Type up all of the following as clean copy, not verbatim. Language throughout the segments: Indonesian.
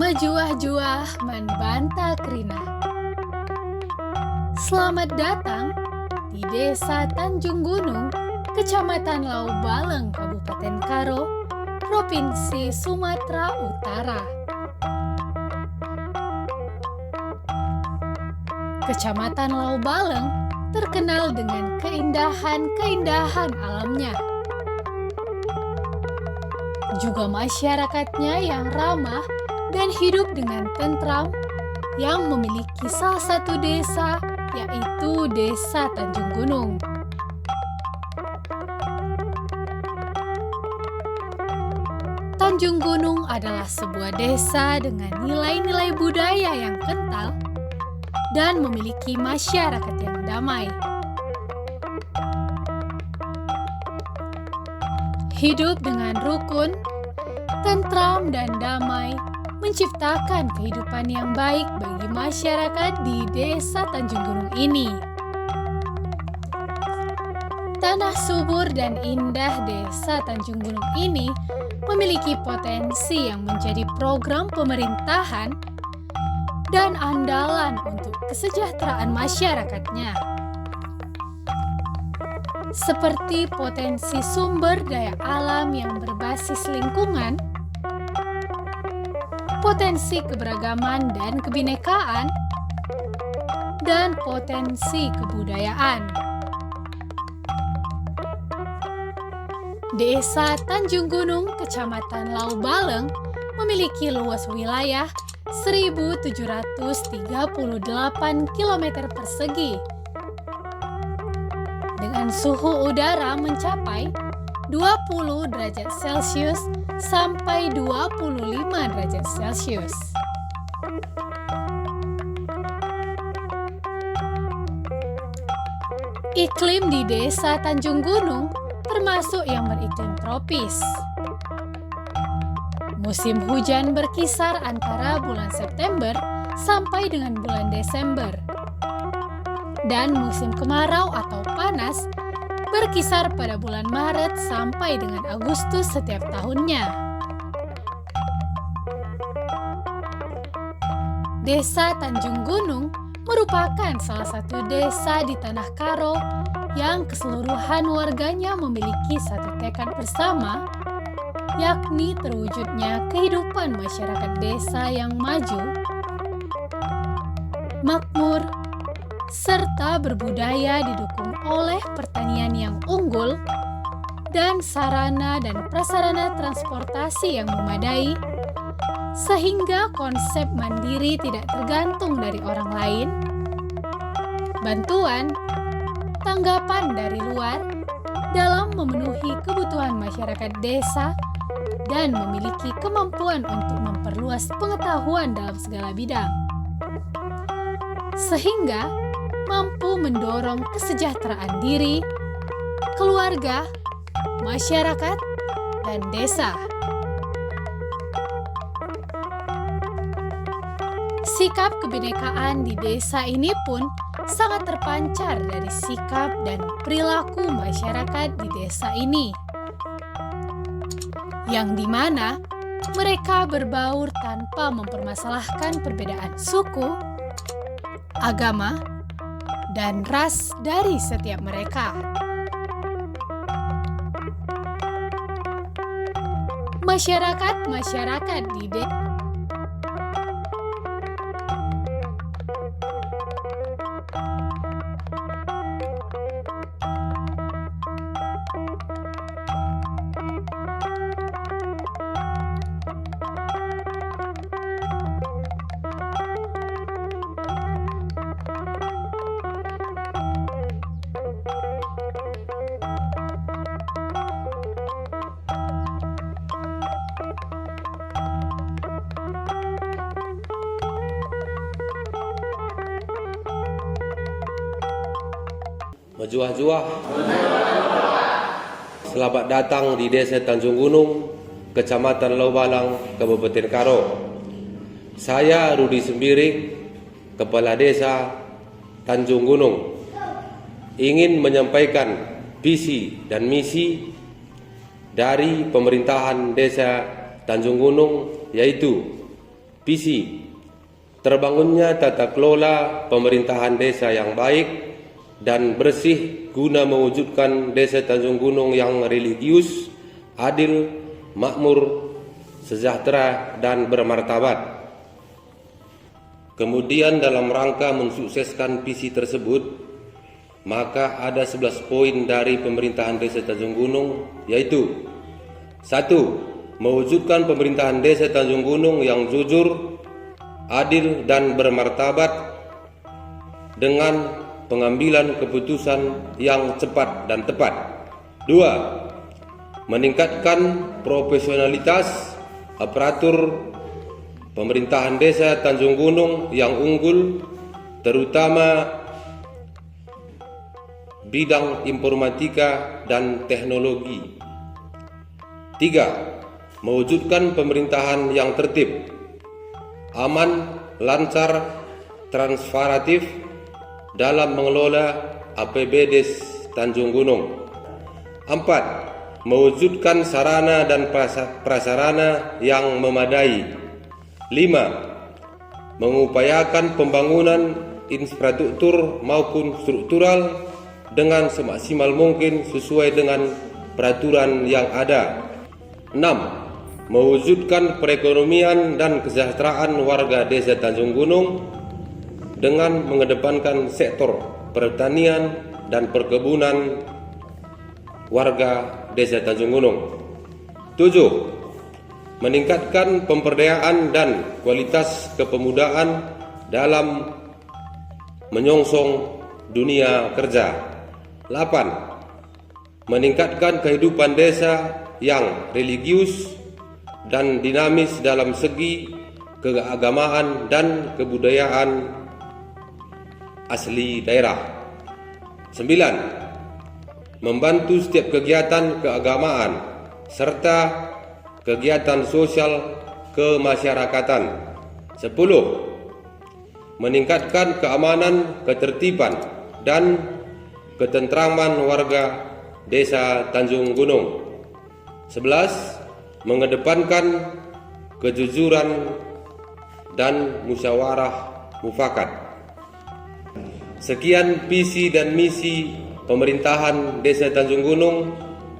Mejuah-juah membantah kerina. Selamat datang di Desa Tanjung Gunung, Kecamatan Lau Baleng, Kabupaten Karo, Provinsi Sumatera Utara. Kecamatan Lau Baleng terkenal dengan keindahan-keindahan alamnya. Juga masyarakatnya yang ramah dan hidup dengan tentram, yang memiliki salah satu desa, yaitu Desa Tanjung Gunung. Tanjung Gunung adalah sebuah desa dengan nilai-nilai budaya yang kental dan memiliki masyarakat yang damai. Hidup dengan rukun, tentram, dan damai menciptakan kehidupan yang baik bagi masyarakat di Desa Tanjung Gunung ini. Tanah subur dan indah Desa Tanjung Gunung ini memiliki potensi yang menjadi program pemerintahan dan andalan untuk kesejahteraan masyarakatnya. Seperti potensi sumber daya alam yang berbasis lingkungan, potensi keberagaman dan kebinekaan, dan potensi kebudayaan. Desa Tanjung Gunung, Kecamatan Lau Baleng, memiliki luas wilayah 1.738 km persegi, dengan suhu udara mencapai 20 derajat Celcius sampai 25 derajat Celcius. Iklim di Desa Tanjung Gunung termasuk yang beriklim tropis. Musim hujan berkisar antara bulan September sampai dengan bulan Desember. Dan musim kemarau atau panas berkisar pada bulan Maret sampai dengan Agustus setiap tahunnya. Desa Tanjung Gunung merupakan salah satu desa di Tanah Karo yang keseluruhan warganya memiliki satu tekad bersama, yakni terwujudnya kehidupan masyarakat desa yang maju, makmur, serta berbudaya didukung oleh pertanian yang unggul dan sarana dan prasarana transportasi yang memadai, sehingga konsep mandiri tidak tergantung dari orang lain, bantuan, tanggapan dari luar dalam memenuhi kebutuhan masyarakat desa, dan memiliki kemampuan untuk memperluas pengetahuan dalam segala bidang, sehingga mampu mendorong kesejahteraan diri, keluarga, masyarakat, dan desa. Sikap kebinekaan di desa ini pun sangat terpancar dari sikap dan perilaku masyarakat di desa ini, yang dimana mereka berbaur tanpa mempermasalahkan perbedaan suku, agama, dan ras dari setiap mereka. Masyarakat di desa Mejuah-juah. Selamat datang di Desa Tanjung Gunung, Kecamatan Laubalang, Kabupaten Karo. Saya Rudi Sembiring, Kepala Desa Tanjung Gunung, ingin menyampaikan visi dan misi dari pemerintahan Desa Tanjung Gunung, yaitu visi terbangunnya tata kelola pemerintahan desa yang baik dan bersih guna mewujudkan Desa Tanjung Gunung yang religius, adil, makmur, sejahtera, dan bermartabat. Kemudian dalam rangka mensukseskan visi tersebut, maka ada 11 poin dari pemerintahan Desa Tanjung Gunung, yaitu 1. Mewujudkan pemerintahan Desa Tanjung Gunung yang jujur, adil, dan bermartabat dengan pengambilan keputusan yang cepat dan tepat. 2. Meningkatkan profesionalitas aparatur pemerintahan Desa Tanjung Gunung yang unggul, terutama bidang informatika dan teknologi. 3. Mewujudkan pemerintahan yang tertib, aman, lancar, transparan dalam mengelola APBD Tanjung Gunung. 4. Mewujudkan sarana dan prasarana yang memadai. 5. Mengupayakan pembangunan infrastruktur maupun struktural dengan semaksimal mungkin sesuai dengan peraturan yang ada. 6. Mewujudkan perekonomian dan kesejahteraan warga Desa Tanjung Gunung dengan mengedepankan sektor pertanian dan perkebunan warga Desa Tanjung Gunung. 7. Meningkatkan pemberdayaan dan kualitas kepemudaan dalam menyongsong dunia kerja. 8. Meningkatkan kehidupan desa yang religius dan dinamis dalam segi keagamaan dan kebudayaan asli daerah. 9. Membantu setiap kegiatan keagamaan serta kegiatan sosial kemasyarakatan. 10. Meningkatkan keamanan, ketertiban, dan ketentraman warga Desa Tanjung Gunung. 11. Mengedepankan kejujuran dan musyawarah mufakat. Sekian visi dan misi pemerintahan Desa Tanjung Gunung.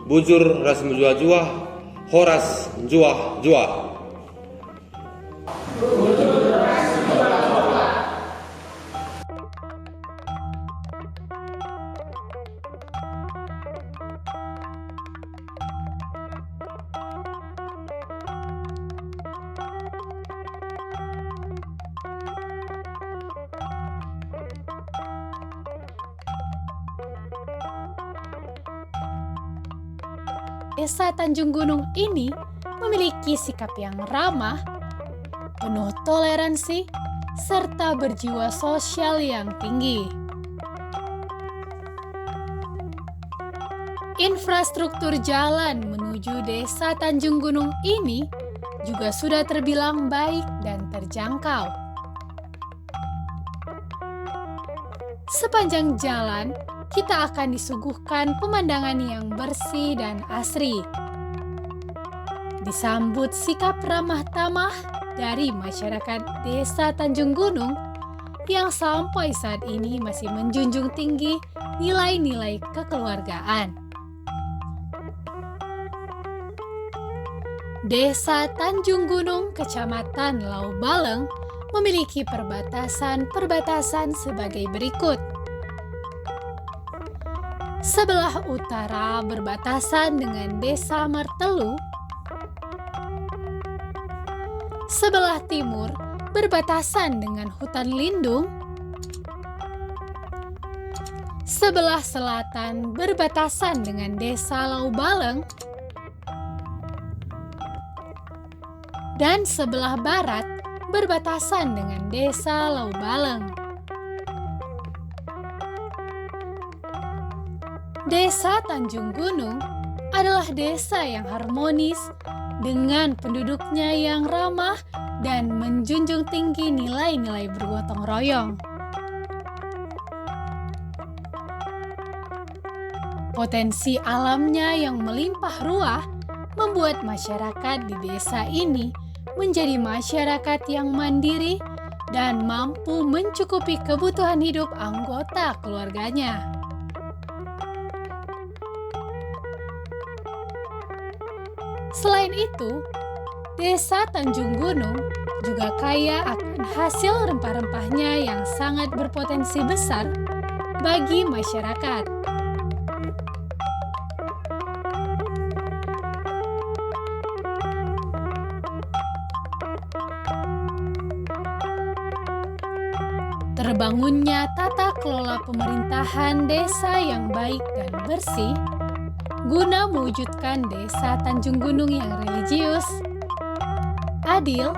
Bujur ras menjuah-juah, Horas juah-juah. Desa Tanjung Gunung ini memiliki sikap yang ramah, penuh toleransi, serta berjiwa sosial yang tinggi. Infrastruktur jalan menuju Desa Tanjung Gunung ini juga sudah terbilang baik dan terjangkau. Sepanjang jalan, kita akan disuguhkan pemandangan yang bersih dan asri. Disambut sikap ramah tamah dari masyarakat Desa Tanjung Gunung yang sampai saat ini masih menjunjung tinggi nilai-nilai kekeluargaan. Desa Tanjung Gunung, Kecamatan Laubalang, memiliki perbatasan sebagai berikut. Sebelah utara berbatasan dengan Desa Mertelu, sebelah timur berbatasan dengan hutan lindung, sebelah selatan berbatasan dengan Desa Laubalang, dan sebelah barat berbatasan dengan Desa Laubalang. Desa Tanjung Gunung adalah desa yang harmonis dengan penduduknya yang ramah dan menjunjung tinggi nilai-nilai bergotong royong. Potensi alamnya yang melimpah ruah membuat masyarakat di desa ini menjadi masyarakat yang mandiri dan mampu mencukupi kebutuhan hidup anggota keluarganya. Selain itu, Desa Tanjung Gunung juga kaya akan hasil rempah-rempahnya yang sangat berpotensi besar bagi masyarakat. Terbangunnya tata kelola pemerintahan desa yang baik dan bersih guna mewujudkan Desa Tanjung Gunung yang religius, adil,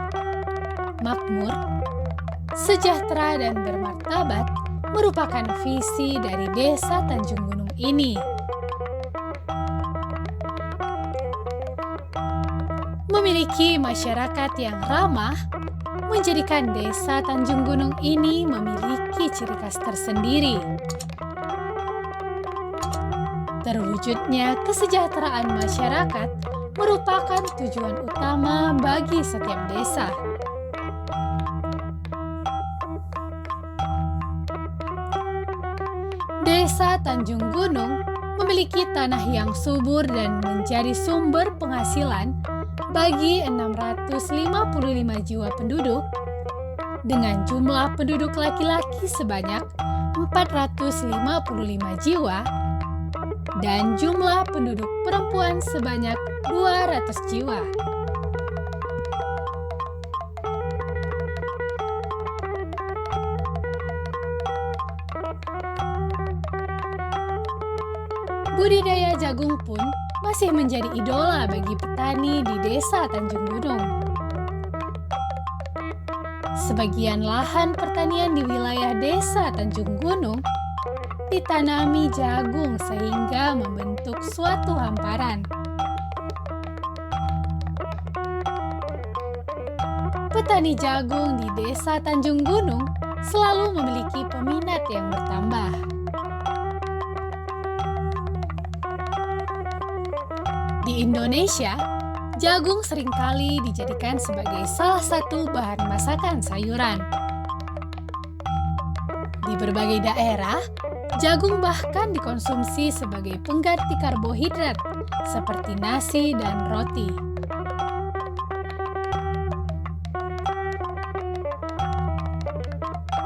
makmur, sejahtera, dan bermartabat merupakan visi dari Desa Tanjung Gunung ini. Memiliki masyarakat yang ramah menjadikan Desa Tanjung Gunung ini memiliki ciri khas tersendiri. Terwujudnya kesejahteraan masyarakat merupakan tujuan utama bagi setiap desa. Desa Tanjung Gunung memiliki tanah yang subur dan menjadi sumber penghasilan bagi 655 jiwa penduduk dengan jumlah penduduk laki-laki sebanyak 455 jiwa dan jumlah penduduk perempuan sebanyak 200 jiwa. Budidaya jagung pun masih menjadi idola bagi petani di Desa Tanjung Gunung. Sebagian lahan pertanian di wilayah Desa Tanjung Gunung ditanami jagung sehingga membentuk suatu hamparan. Petani jagung di Desa Tanjung Gunung selalu memiliki peminat yang bertambah. Di Indonesia, jagung seringkali dijadikan sebagai salah satu bahan masakan sayuran. Di berbagai daerah, jagung bahkan dikonsumsi sebagai pengganti karbohidrat seperti nasi dan roti.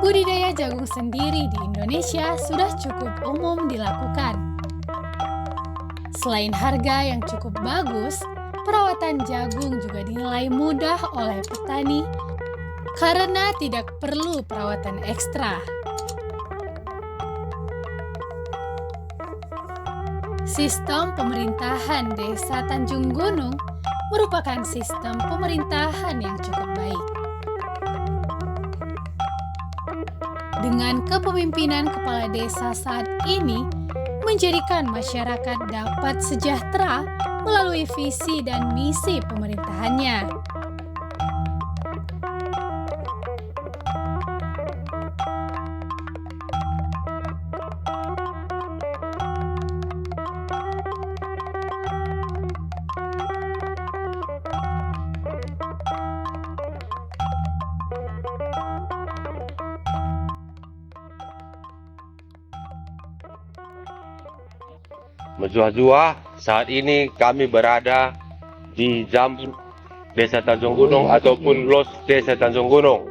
Budidaya jagung sendiri di Indonesia sudah cukup umum dilakukan. Selain harga yang cukup bagus, perawatan jagung juga dinilai mudah oleh petani karena tidak perlu perawatan ekstra. Sistem pemerintahan Desa Tanjung Gunung merupakan sistem pemerintahan yang cukup baik. Dengan kepemimpinan kepala desa saat ini, menjadikan masyarakat dapat sejahtera melalui visi dan misi pemerintahannya. Menjua-jua, saat ini kami berada di Jambon Desa Tanjung Gunung ataupun Los Desa Tanjung Gunung.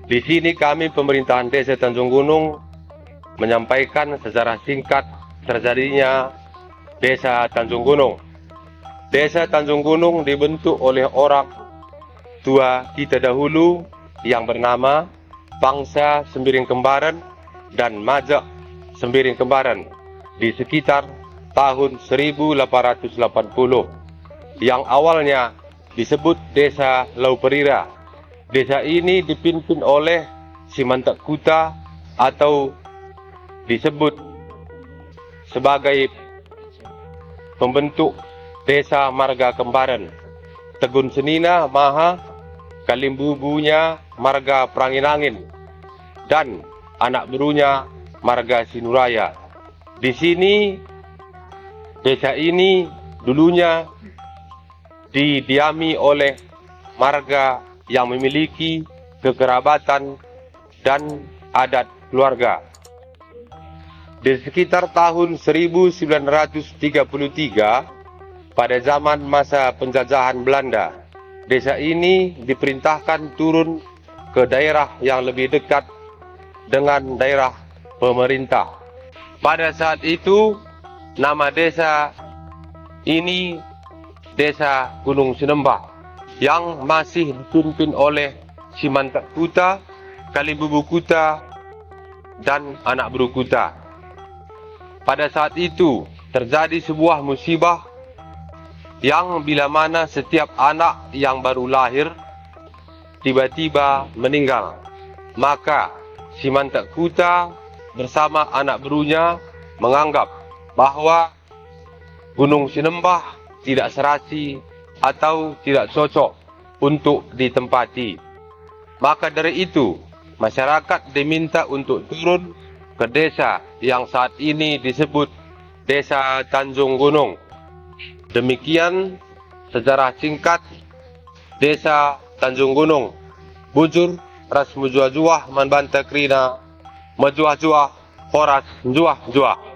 Di sini kami pemerintahan Desa Tanjung Gunung menyampaikan secara singkat terjadinya Desa Tanjung Gunung. Desa Tanjung Gunung dibentuk oleh orang tua kita dahulu yang bernama Bangsa Sembiring Kembaran dan Majak Sembiring Kembaran di sekitar tahun 1880 yang awalnya disebut Desa Lauperira. Desa ini dipimpin oleh Simantak Kuta atau disebut sebagai pembentuk Desa Marga Kembaran. Tegun Senina Maha, Kalimbubunya marga Pranginangin, dan anak berunya marga Sinuraya. Di sini, desa ini dulunya didiami oleh marga yang memiliki kekerabatan dan adat keluarga. Di sekitar tahun 1933, pada zaman masa penjajahan Belanda, desa ini diperintahkan turun ke daerah yang lebih dekat dengan daerah pemerintah. Pada saat itu, nama desa ini Desa Gunung Sinembah yang masih dipimpin oleh Simantak Kuta, Kalimbubu Kuta, dan Anak Beru Kuta. Pada saat itu terjadi sebuah musibah yang bila mana setiap anak yang baru lahir tiba-tiba meninggal. Maka Simantak Kuta bersama anak berunya menganggap bahwa Gunung Sinembah tidak serasi atau tidak cocok untuk ditempati. Maka dari itu, masyarakat diminta untuk turun ke desa yang saat ini disebut Desa Tanjung Gunung. Demikian sejarah singkat Desa Tanjung Gunung. Bujur ras mujuah-juah man banta krina, majuah-juah horas juah-juah.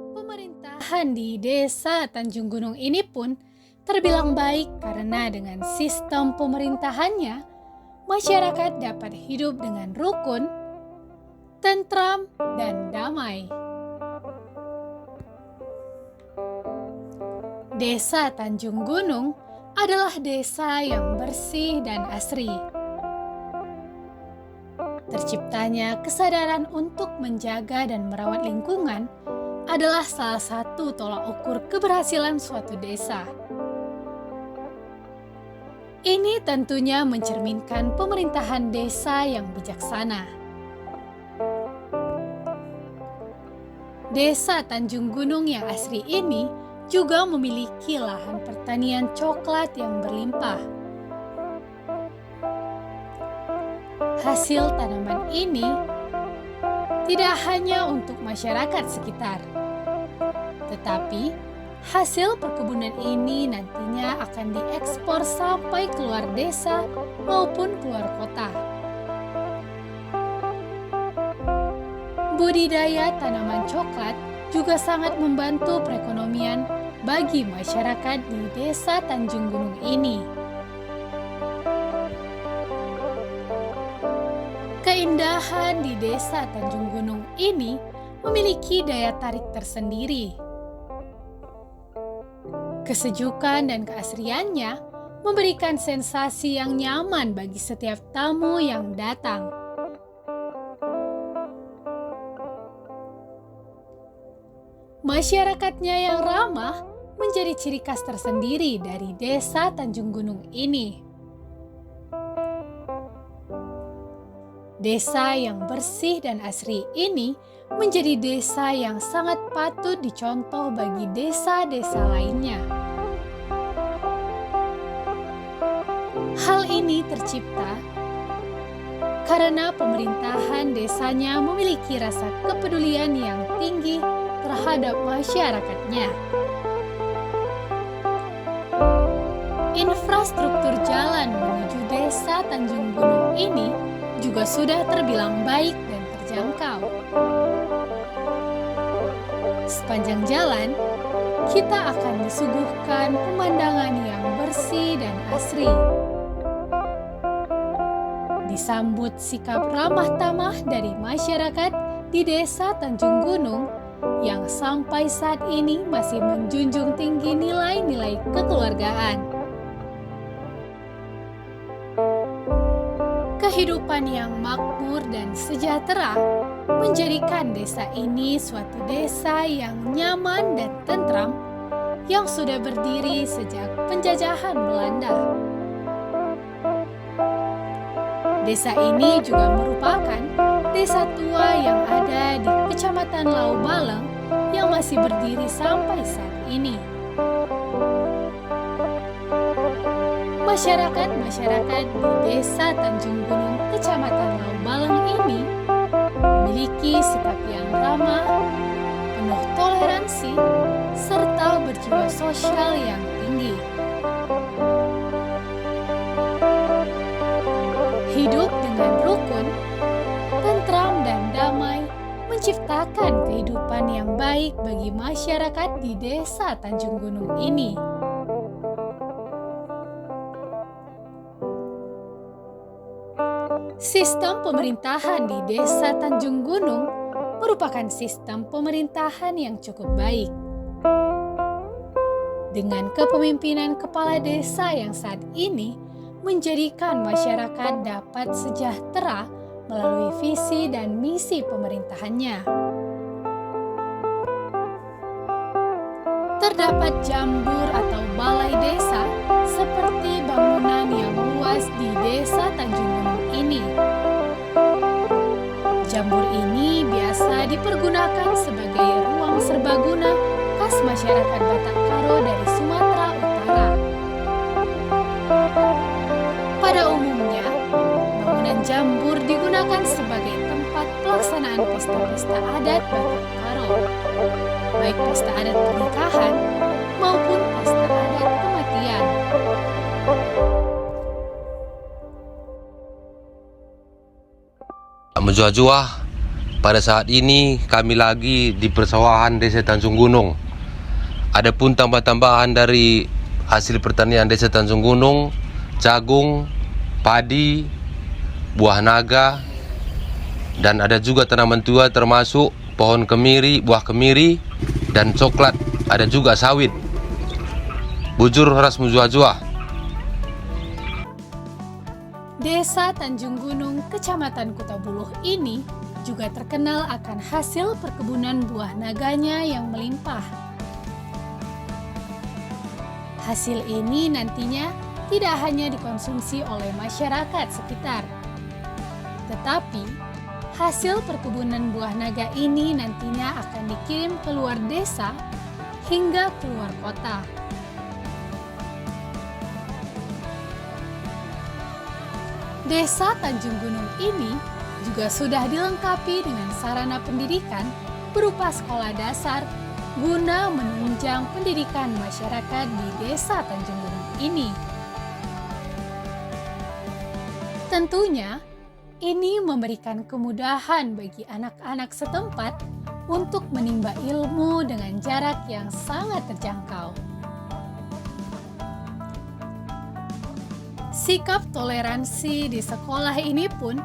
Pemerintahan di Desa Tanjung Gunung ini pun terbilang baik karena dengan sistem pemerintahannya, masyarakat dapat hidup dengan rukun, tentram, dan damai. Desa Tanjung Gunung adalah desa yang bersih dan asri. Terciptanya kesadaran untuk menjaga dan merawat lingkungan adalah salah satu tolak ukur keberhasilan suatu desa. Ini tentunya mencerminkan pemerintahan desa yang bijaksana. Desa Tanjung Gunung yang asri ini juga memiliki lahan pertanian coklat yang berlimpah. Hasil tanaman ini tidak hanya untuk masyarakat sekitar, tetapi hasil perkebunan ini nantinya akan diekspor sampai keluar desa maupun keluar kota. Budidaya tanaman coklat juga sangat membantu perekonomian bagi masyarakat di Desa Tanjung Gunung ini. Keindahan di Desa Tanjung Gunung ini memiliki daya tarik tersendiri. Kesejukan dan keasriannya memberikan sensasi yang nyaman bagi setiap tamu yang datang. Masyarakatnya yang ramah menjadi ciri khas tersendiri dari Desa Tanjung Gunung ini. Desa yang bersih dan asri ini menjadi desa yang sangat patut dicontoh bagi desa-desa lainnya. Hal ini tercipta karena pemerintahan desanya memiliki rasa kepedulian yang tinggi terhadap masyarakatnya. Infrastruktur jalan menuju Desa Tanjung Gunung ini juga sudah terbilang baik dan terjangkau. Sepanjang jalan kita akan disuguhkan pemandangan yang bersih dan asri. Disambut sikap ramah tamah dari masyarakat di Desa Tanjung Gunung yang sampai saat ini masih menjunjung tinggi nilai-nilai kekeluargaan. Kehidupan yang makmur dan sejahtera menjadikan desa ini suatu desa yang nyaman dan tentram yang sudah berdiri sejak penjajahan Belanda. Desa ini juga merupakan desa tua yang ada di Kecamatan Lau Baleng yang masih berdiri sampai saat ini. Masyarakat di Desa Tanjung Gunung, Kecamatan Lau Baleng ini memiliki sikap yang ramah, penuh toleransi, serta berjiwa sosial yang tinggi. Hidup dengan rukun, tentram dan damai menciptakan kehidupan yang baik bagi masyarakat di Desa Tanjung Gunung ini. Sistem pemerintahan di Desa Tanjung Gunung merupakan sistem pemerintahan yang cukup baik. Dengan kepemimpinan kepala desa yang saat ini menjadikan masyarakat dapat sejahtera melalui visi dan misi pemerintahannya. Terdapat jambur atau balai desa seperti bangunan yang luas di Desa Tanjung Gunung ini. Jambur ini biasa dipergunakan sebagai ruang serbaguna khas masyarakat Batak Karo dari Sumatera Utara. Pada umumnya, bangunan jambur digunakan sebagai tempat pelaksanaan pesta-pesta adat Batak Karo, baik pesta adat pernikahan maupun pesta adat kematian. Menjua-jua, pada saat ini kami lagi di persawahan Desa Tanjung Gunung. Adapun tambah-tambahan dari hasil pertanian Desa Tanjung Gunung, jagung, padi, buah naga, dan ada juga tanaman tua termasuk pohon kemiri, buah kemiri, dan coklat. Ada juga sawit. Bujur ras menjua-jua. Desa Tanjung Gunung, Kecamatan Kutabuluh ini juga terkenal akan hasil perkebunan buah naganya yang melimpah. Hasil ini nantinya tidak hanya dikonsumsi oleh masyarakat sekitar, tetapi hasil perkebunan buah naga ini nantinya akan dikirim keluar desa hingga keluar kota. Desa Tanjung Gunung ini juga sudah dilengkapi dengan sarana pendidikan berupa sekolah dasar guna menunjang pendidikan masyarakat di Desa Tanjung Gunung ini. Tentunya, ini memberikan kemudahan bagi anak-anak setempat untuk menimba ilmu dengan jarak yang sangat terjangkau. Sikap toleransi di sekolah ini pun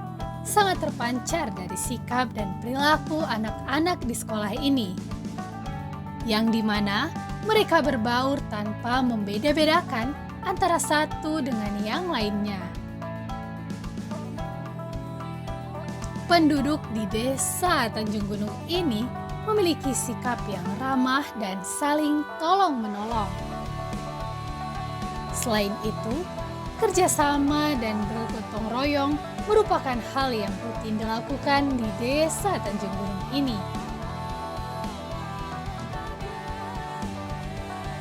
sangat terpancar dari sikap dan perilaku anak-anak di sekolah ini, yang dimana mereka berbaur tanpa membeda-bedakan antara satu dengan yang lainnya. Penduduk di Desa Tanjung Gunung ini memiliki sikap yang ramah dan saling tolong-menolong. Selain itu, kerjasama dan bergotong royong merupakan hal yang rutin dilakukan di Desa Tanjung Gunung ini.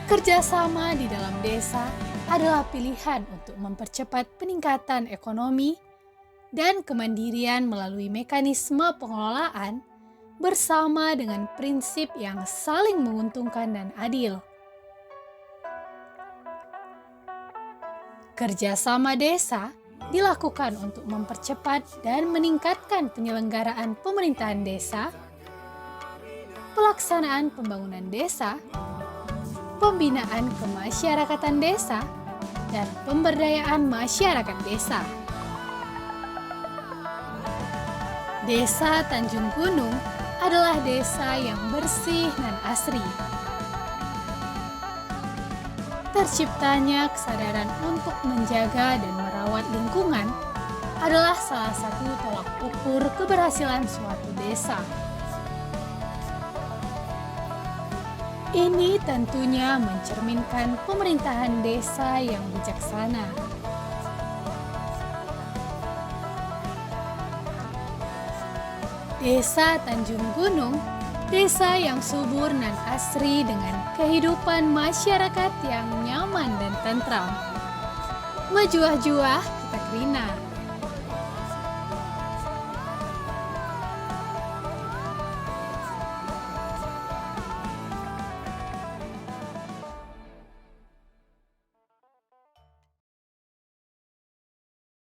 Kerjasama di dalam desa adalah pilihan untuk mempercepat peningkatan ekonomi dan kemandirian melalui mekanisme pengelolaan bersama dengan prinsip yang saling menguntungkan dan adil. Kerjasama desa dilakukan untuk mempercepat dan meningkatkan penyelenggaraan pemerintahan desa, pelaksanaan pembangunan desa, pembinaan kemasyarakatan desa, dan pemberdayaan masyarakat desa. Desa Tanjung Gunung adalah desa yang bersih dan asri. Terciptanya kesadaran untuk menjaga dan merawat lingkungan adalah salah satu tolak ukur keberhasilan suatu desa. Ini tentunya mencerminkan pemerintahan desa yang bijaksana. Desa Tanjung Gunung, desa yang subur dan asri dengan kehidupan masyarakat yang nyaman dan tentram. Majuah-juah kita Krina.